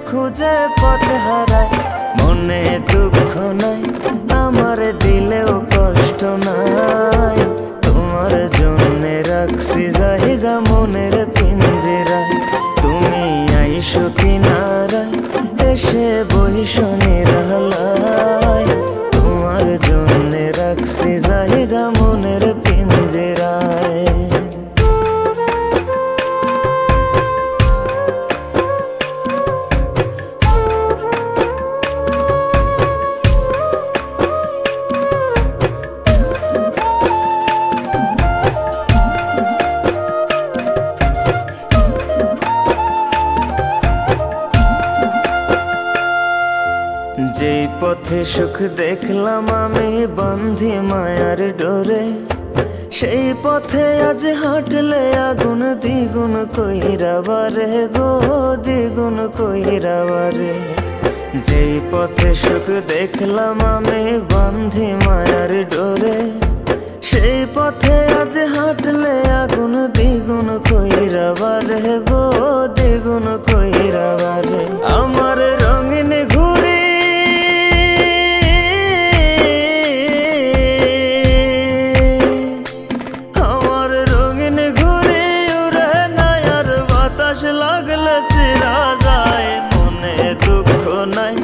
খুঁজে পথ হারায়। মনে দুঃখ নাই, আমার দিলেও কষ্ট নাই। তোমার জন্যে রাখছি জায়গা মনের পিঞ্জিরায়। তুমি আইসো কিনারায়, এসে বইসো নিরালায়। তোমার জন্যে রাখছি জায়গা মনের পিঞ্জিরায়। যেই পথে সুখ দেখলাম আমি বন্ধি মায়ার ডোরে, সেই পথে আজ হাঁটলে আগুন দ্বিগুণ কইরা বারে গো, দ্বিগুণ কইরা বারে। যেই পথে সুখ দেখলাম আমি বন্ধি মায়ার ডোরে, সেই পথে আজ হাঁটলে আগুন দ্বিগুণ কইরা বারে গো, দ্বিগুণ কইরা বারে। আমার রঙিন ঘুরে লাগলে সিরা যায়। মনে দুঃখ নাই,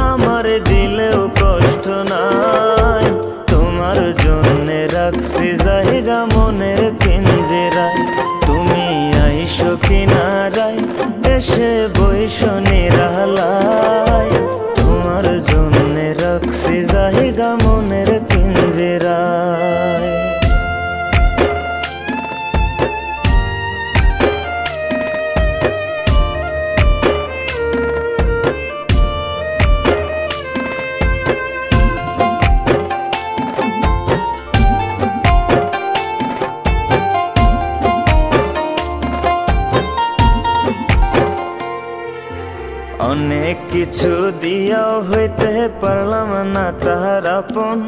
আমার দিলেও কষ্ট নাই। তোমার জন্যে রাখছি জায়গা মনের পিঞ্জিরায়। তুমি আইসো কিনারায়, এসে বইসো নিরালায়। তোমার জন্যে রাখছি জায়গা মনের পিঞ্জিরায়। অনেক কিছু দিয়াও হইতে পারলাম না তাহার আপন,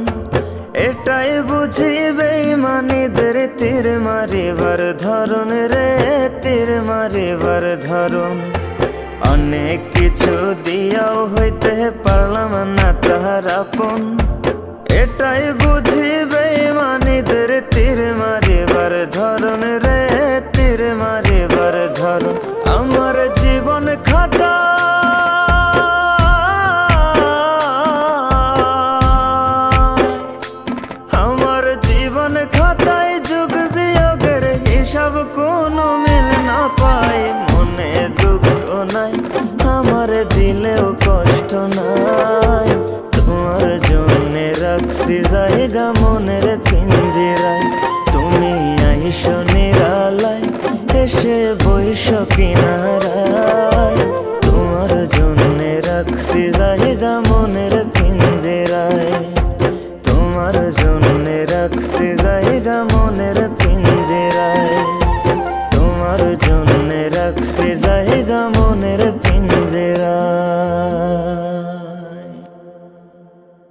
এটাই বুঝি বেঈমানিদের তীর মারিবার ধরন রে, তীর মারিবার ধরন। অনেক কিছু দিয়াও হইতে পারলাম না তাহার আপন, এটাই বুঝি বেঈমানিদের তীর মারিবার ধরন রে, তীর মারিবার ধরন। আমার জীবন খাতা খাতায় যুগ বিয়োগের হিসাব কোনো মিল না পায়। মনে দুঃখ নাই, আমার দিলেও কষ্ট নাই। তোমার জন্যে রাখছি জায়গা মনের পিঞ্জিরায়। তুমি আইসো নিরালায়, এসে বইসো কিনারায়।